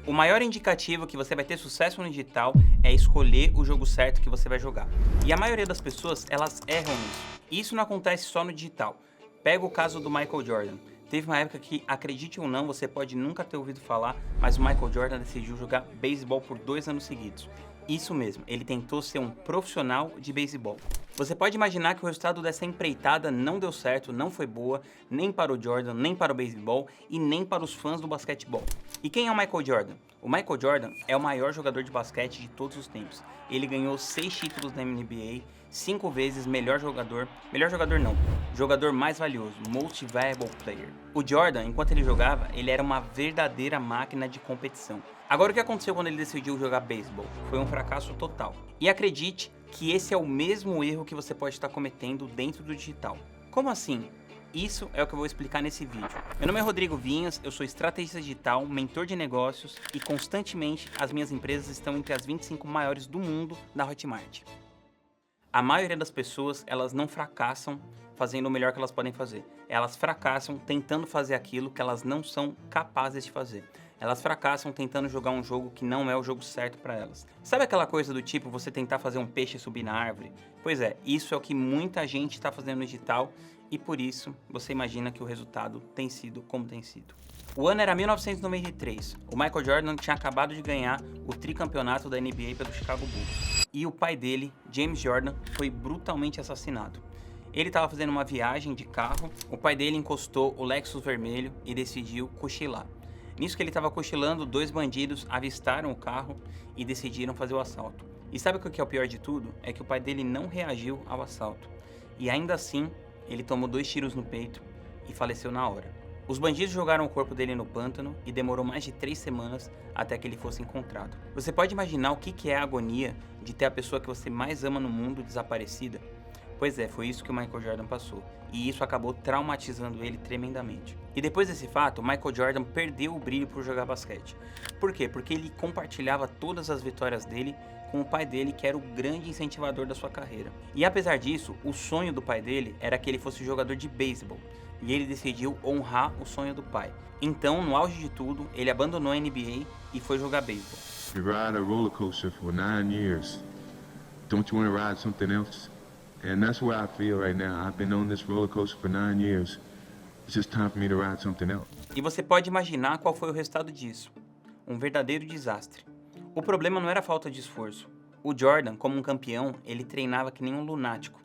O maior indicativo que você vai ter sucesso no digital é escolher o jogo certo que você vai jogar. E a maioria das pessoas, elas erram nisso. E isso não acontece só no digital. Pega o caso do Michael Jordan. Teve uma época que, acredite ou não, você pode nunca ter ouvido falar, mas o Michael Jordan decidiu jogar beisebol por 2 anos seguidos. Isso mesmo, ele tentou ser um profissional de beisebol. Você pode imaginar que o resultado dessa empreitada não deu certo, não foi boa, nem para o Jordan, nem para o beisebol e nem para os fãs do basquetebol. E quem é o Michael Jordan? O Michael Jordan é o maior jogador de basquete de todos os tempos. Ele ganhou 6 títulos na NBA, 5 vezes melhor jogador não, jogador mais valioso, Most Valuable Player. O Jordan, enquanto ele jogava, ele era uma verdadeira máquina de competição. Agora, o que aconteceu quando ele decidiu jogar beisebol? Foi um fracasso total. E acredite que esse é o mesmo erro que você pode estar cometendo dentro do digital. Como assim? Isso é o que eu vou explicar nesse vídeo. Meu nome é Rodrigo Vinhas, eu sou estrategista digital, mentor de negócios e constantemente as minhas empresas estão entre as 25 maiores do mundo da Hotmart. A maioria das pessoas, elas não fracassam fazendo o melhor que elas podem fazer. Elas fracassam tentando fazer aquilo que elas não são capazes de fazer. Elas fracassam tentando jogar um jogo que não é o jogo certo para elas. Sabe aquela coisa do tipo você tentar fazer um peixe subir na árvore? Pois é, isso é o que muita gente está fazendo no digital e por isso você imagina que o resultado tem sido como tem sido. O ano era 1993. O Michael Jordan tinha acabado de ganhar o tricampeonato da NBA pelo Chicago Bulls. E o pai dele, James Jordan, foi brutalmente assassinado. Ele estava fazendo uma viagem de carro, o pai dele encostou o Lexus vermelho e decidiu cochilar. Nisso que ele estava cochilando, 2 bandidos avistaram o carro e decidiram fazer o assalto. E sabe o que é o pior de tudo? É que o pai dele não reagiu ao assalto. E ainda assim, ele tomou 2 tiros no peito e faleceu na hora. Os bandidos jogaram o corpo dele no pântano e demorou mais de 3 semanas até que ele fosse encontrado. Você pode imaginar o que é a agonia de ter a pessoa que você mais ama no mundo desaparecida? Pois é, foi isso que o Michael Jordan passou, e isso acabou traumatizando ele tremendamente. E depois desse fato, o Michael Jordan perdeu o brilho por jogar basquete. Por quê? Porque ele compartilhava todas as vitórias dele com o pai dele, que era o grande incentivador da sua carreira. E apesar disso, o sonho do pai dele era que ele fosse jogador de beisebol, e ele decidiu honrar o sonho do pai. Então, no auge de tudo, ele abandonou a NBA e foi jogar beisebol. You ride a roller coaster for 9 years. Don't you want to ride something else? And that's where I feel right now. I've been on this roller coaster for 9 years. It's just time for me to ride something else. E você pode imaginar qual foi o resultado disso. Um verdadeiro desastre. O problema não era a falta de esforço. O Jordan, como um campeão, ele treinava que nem um lunático.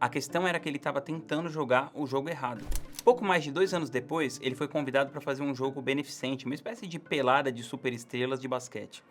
A questão era que ele estava tentando jogar o jogo errado. Pouco mais de 2 anos depois, ele foi convidado para fazer um jogo beneficente, uma espécie de pelada de superestrelas de basquete.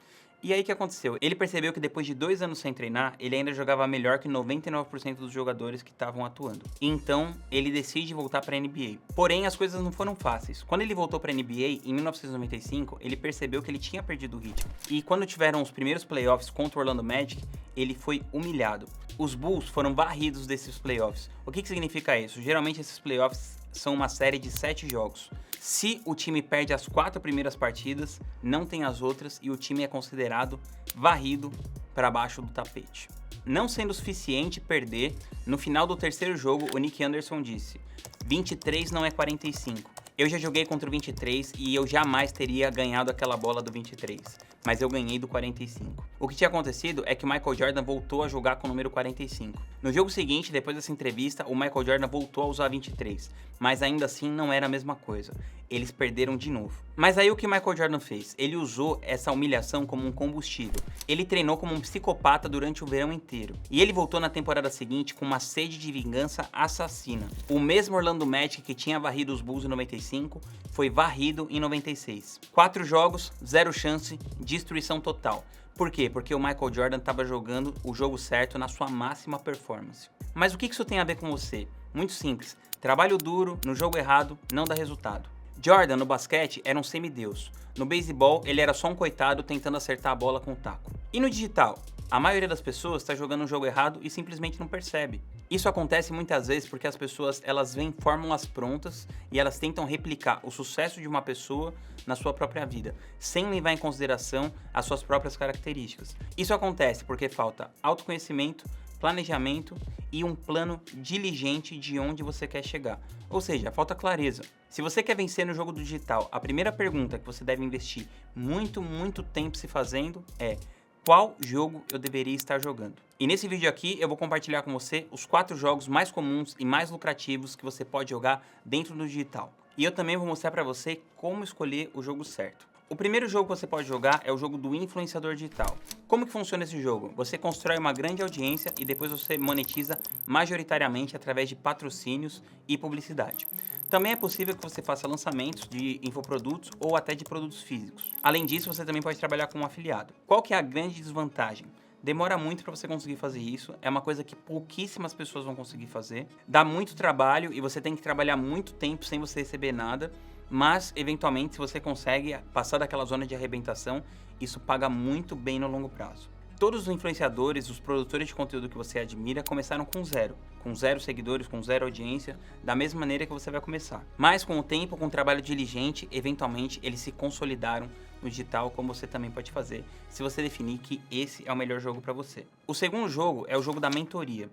E aí o que aconteceu? Ele percebeu que depois de 2 anos sem treinar, ele ainda jogava melhor que 99% dos jogadores que estavam atuando. Então, ele decide voltar para a NBA. Porém, as coisas não foram fáceis. Quando ele voltou para a NBA, em 1995, ele percebeu que ele tinha perdido o ritmo. E quando tiveram os primeiros playoffs contra o Orlando Magic, ele foi humilhado. Os Bulls foram varridos desses playoffs. O que significa isso? Geralmente esses playoffs são uma série de 7 jogos. Se o time perde as 4 primeiras partidas, não tem as outras e o time é considerado varrido para baixo do tapete. Não sendo suficiente perder, no final do 3º jogo, o Nick Anderson disse: 23 não é 45. Eu já joguei contra o 23 e eu jamais teria ganhado aquela bola do 23, mas eu ganhei do 45. O que tinha acontecido é que o Michael Jordan voltou a jogar com o número 45. No jogo seguinte, depois dessa entrevista, o Michael Jordan voltou a usar 23, mas ainda assim não era a mesma coisa. Eles perderam de novo. Mas aí o que o Michael Jordan fez? Ele usou essa humilhação como um combustível. Ele treinou como um psicopata durante o verão inteiro. E ele voltou na temporada seguinte com uma sede de vingança assassina. O mesmo Orlando Magic que tinha varrido os Bulls em 95 foi varrido em 96. 4 jogos, 0 chance, destruição total. Por quê? Porque o Michael Jordan estava jogando o jogo certo na sua máxima performance. Mas o que isso tem a ver com você? Muito simples. Trabalho duro no jogo errado não dá resultado. Jordan, no basquete, era um semideus. No beisebol, ele era só um coitado tentando acertar a bola com o taco. E no digital? A maioria das pessoas está jogando um jogo errado e simplesmente não percebe. Isso acontece muitas vezes porque as pessoas elas veem fórmulas prontas e elas tentam replicar o sucesso de uma pessoa na sua própria vida, sem levar em consideração as suas próprias características. Isso acontece porque falta autoconhecimento, planejamento e um plano diligente de onde você quer chegar. Ou seja, falta clareza. Se você quer vencer no jogo do digital, a primeira pergunta que você deve investir muito tempo se fazendo é: qual jogo eu deveria estar jogando? E nesse vídeo aqui eu vou compartilhar com você os 4 jogos mais comuns e mais lucrativos que você pode jogar dentro do digital. E eu também vou mostrar para você como escolher o jogo certo. O primeiro jogo que você pode jogar é o jogo do influenciador digital. Como que funciona esse jogo? Você constrói uma grande audiência e depois você monetiza majoritariamente através de patrocínios e publicidade. Também é possível que você faça lançamentos de infoprodutos ou até de produtos físicos. Além disso, você também pode trabalhar como afiliado. Qual que é a grande desvantagem? Demora muito para você conseguir fazer isso, é uma coisa que pouquíssimas pessoas vão conseguir fazer. Dá muito trabalho e você tem que trabalhar muito tempo sem você receber nada, mas eventualmente se você consegue passar daquela zona de arrebentação, isso paga muito bem no longo prazo. Todos os influenciadores, os produtores de conteúdo que você admira começaram com zero seguidores, com zero audiência, da mesma maneira que você vai começar. Mas com o tempo, com um trabalho diligente, eventualmente eles se consolidaram no digital, como você também pode fazer, se você definir que esse é o melhor jogo para você. O segundo jogo é o jogo da mentoria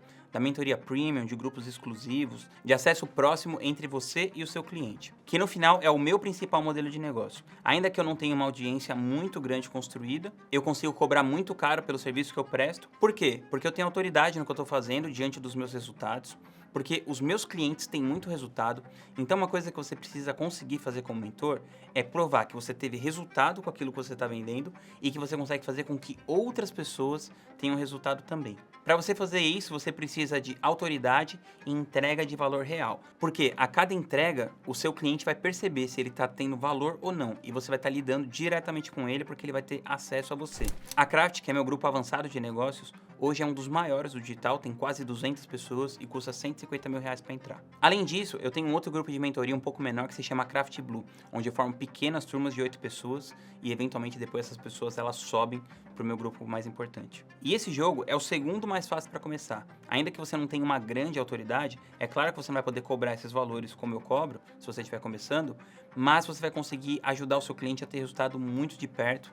premium, de grupos exclusivos, de acesso próximo entre você e o seu cliente, que no final é o meu principal modelo de negócio. Ainda que eu não tenha uma audiência muito grande construída, eu consigo cobrar muito caro pelo serviço que eu presto. Por quê? Porque eu tenho autoridade no que eu estou fazendo diante dos meus resultados, porque os meus clientes têm muito resultado. Então uma coisa que você precisa conseguir fazer como mentor é provar que você teve resultado com aquilo que você está vendendo e que você consegue fazer com que outras pessoas tenham resultado também. Para você fazer isso, você precisa de autoridade e entrega de valor real. Porque a cada entrega, o seu cliente vai perceber se ele está tendo valor ou não. E você vai estar lidando diretamente com ele porque ele vai ter acesso a você. A Craft, que é meu grupo avançado de negócios, hoje é um dos maiores do digital, tem quase 200 pessoas e custa R$150 mil para entrar. Além disso, eu tenho um outro grupo de mentoria um pouco menor que se chama Craft Blue, onde eu formo pequenas turmas de 8 pessoas e eventualmente depois essas pessoas elas sobem para o meu grupo mais importante. E esse jogo é o segundo mais fácil para começar. Ainda que você não tenha uma grande autoridade, é claro que você não vai poder cobrar esses valores como eu cobro, se você estiver começando, mas você vai conseguir ajudar o seu cliente a ter resultado muito de perto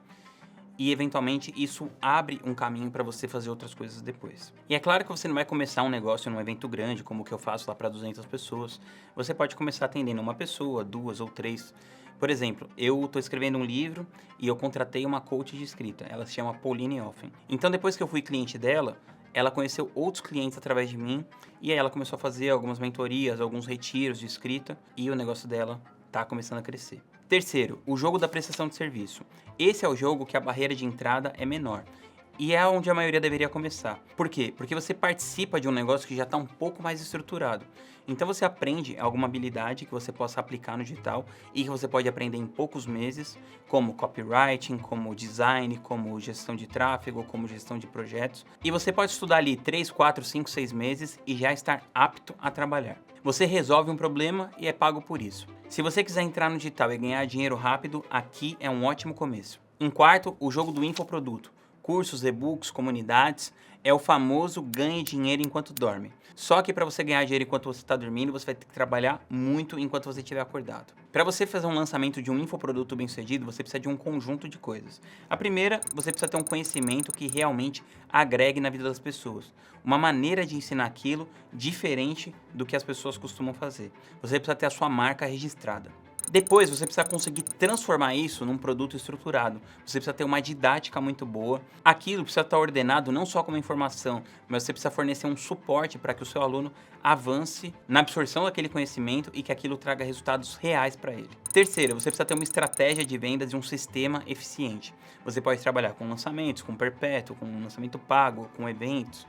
e eventualmente isso abre um caminho para você fazer outras coisas depois. E é claro que você não vai começar um negócio num evento grande, como o que eu faço lá para 200 pessoas. Você pode começar atendendo uma pessoa, 2 ou 3. Por exemplo, eu estou escrevendo um livro e eu contratei uma coach de escrita. Ela se chama Pauline Offen. Então depois que eu fui cliente dela, ela conheceu outros clientes através de mim e aí ela começou a fazer algumas mentorias, alguns retiros de escrita e o negócio dela está começando a crescer. Terceiro, o jogo da prestação de serviço. Esse é o jogo que a barreira de entrada é menor. E é onde a maioria deveria começar. Por quê? Porque você participa de um negócio que já está um pouco mais estruturado. Então você aprende alguma habilidade que você possa aplicar no digital e que você pode aprender em poucos meses, como copywriting, como design, como gestão de tráfego, como gestão de projetos. E você pode estudar ali 3, 4, 5, 6 meses e já estar apto a trabalhar. Você resolve um problema e é pago por isso. Se você quiser entrar no digital e ganhar dinheiro rápido, aqui é um ótimo começo. Em quarto, o jogo do infoproduto. Cursos, e-books, comunidades, é o famoso ganhe dinheiro enquanto dorme. Só que para você ganhar dinheiro enquanto você está dormindo, você vai ter que trabalhar muito enquanto você estiver acordado. Para você fazer um lançamento de um infoproduto bem sucedido, você precisa de um conjunto de coisas. A primeira, você precisa ter um conhecimento que realmente agregue na vida das pessoas. Uma maneira de ensinar aquilo diferente do que as pessoas costumam fazer. Você precisa ter a sua marca registrada. Depois, você precisa conseguir transformar isso num produto estruturado. Você precisa ter uma didática muito boa. Aquilo precisa estar ordenado não só como informação, mas você precisa fornecer um suporte para que o seu aluno avance na absorção daquele conhecimento e que aquilo traga resultados reais para ele. Terceiro, você precisa ter uma estratégia de vendas e um sistema eficiente. Você pode trabalhar com lançamentos, com perpétuo, com lançamento pago, com eventos.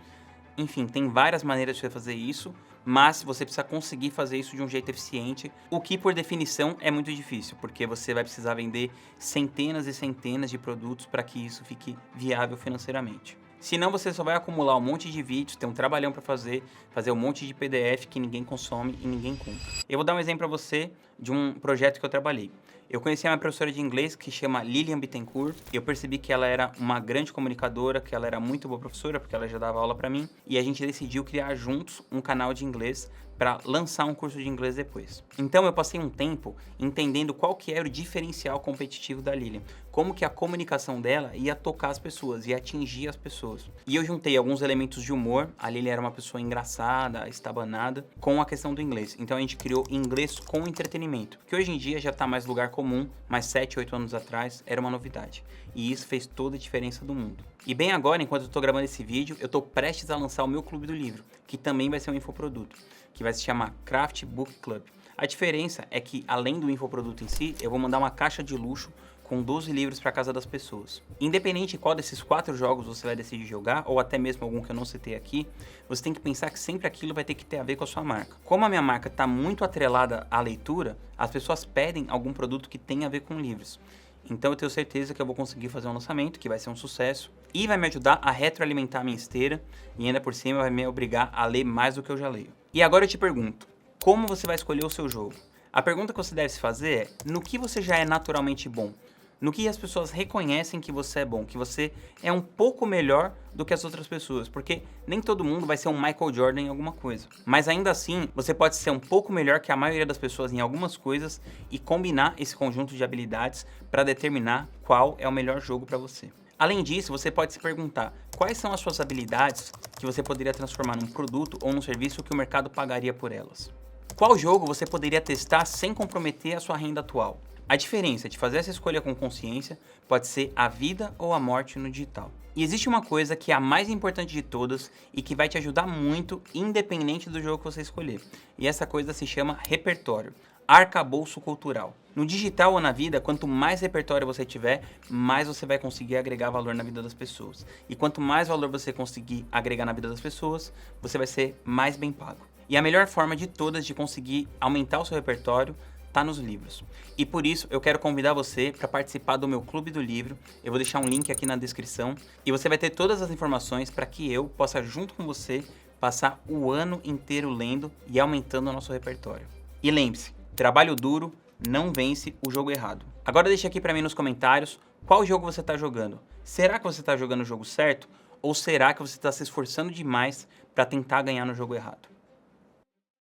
Enfim, tem várias maneiras de você fazer isso, mas você precisa conseguir fazer isso de um jeito eficiente, o que por definição é muito difícil, porque você vai precisar vender centenas e centenas de produtos para que isso fique viável financeiramente. Senão você só vai acumular um monte de vídeos, ter um trabalhão para fazer um monte de PDF que ninguém consome e ninguém compra. Eu vou dar um exemplo para você de um projeto que eu trabalhei. Eu conheci a minha professora de inglês, que chama Lilian Bittencourt. Eu percebi que ela era uma grande comunicadora, que ela era muito boa professora, porque ela já dava aula para mim. E a gente decidiu criar juntos um canal de inglês para lançar um curso de inglês depois. Então eu passei um tempo entendendo qual que era o diferencial competitivo da Lilian, como que a comunicação dela ia tocar as pessoas, ia atingir as pessoas. E eu juntei alguns elementos de humor, a Lilian era uma pessoa engraçada, estabanada, com a questão do inglês. Então a gente criou inglês com entretenimento, que hoje em dia já está mais lugar comum, mas 7, 8 anos atrás era uma novidade. E isso fez toda a diferença do mundo. E bem agora, enquanto eu estou gravando esse vídeo, eu estou prestes a lançar o meu clube do livro, que também vai ser um infoproduto, que vai se chamar Craft Book Club. A diferença é que, além do infoproduto em si, eu vou mandar uma caixa de luxo com 12 livros para casa das pessoas. Independente de qual desses 4 jogos você vai decidir jogar, ou até mesmo algum que eu não citei aqui, você tem que pensar que sempre aquilo vai ter que ter a ver com a sua marca. Como a minha marca está muito atrelada à leitura, as pessoas pedem algum produto que tenha a ver com livros. Então eu tenho certeza que eu vou conseguir fazer um lançamento que vai ser um sucesso e vai me ajudar a retroalimentar a minha esteira e ainda por cima vai me obrigar a ler mais do que eu já leio. E agora eu te pergunto, como você vai escolher o seu jogo? A pergunta que você deve se fazer é, no que você já é naturalmente bom? No que as pessoas reconhecem que você é bom, que você é um pouco melhor do que as outras pessoas, porque nem todo mundo vai ser um Michael Jordan em alguma coisa. Mas ainda assim, você pode ser um pouco melhor que a maioria das pessoas em algumas coisas e combinar esse conjunto de habilidades para determinar qual é o melhor jogo para você. Além disso, você pode se perguntar quais são as suas habilidades que você poderia transformar num produto ou num serviço que o mercado pagaria por elas. Qual jogo você poderia testar sem comprometer a sua renda atual? A diferença de fazer essa escolha com consciência pode ser a vida ou a morte no digital. E existe uma coisa que é a mais importante de todas e que vai te ajudar muito, independente do jogo que você escolher. E essa coisa se chama repertório, arcabouço cultural. No digital ou na vida, quanto mais repertório você tiver, mais você vai conseguir agregar valor na vida das pessoas. E quanto mais valor você conseguir agregar na vida das pessoas, você vai ser mais bem pago. E a melhor forma de todas de conseguir aumentar o seu repertório tá nos livros. E por isso eu quero convidar você para participar do meu clube do livro. Eu vou deixar um link aqui na descrição e você vai ter todas as informações para que eu possa, junto com você, passar o ano inteiro lendo e aumentando o nosso repertório. E lembre-se, trabalho duro não vence o jogo errado. Agora deixa aqui para mim nos comentários qual jogo você está jogando. Será que você está jogando o jogo certo? Ou será que você está se esforçando demais para tentar ganhar no jogo errado?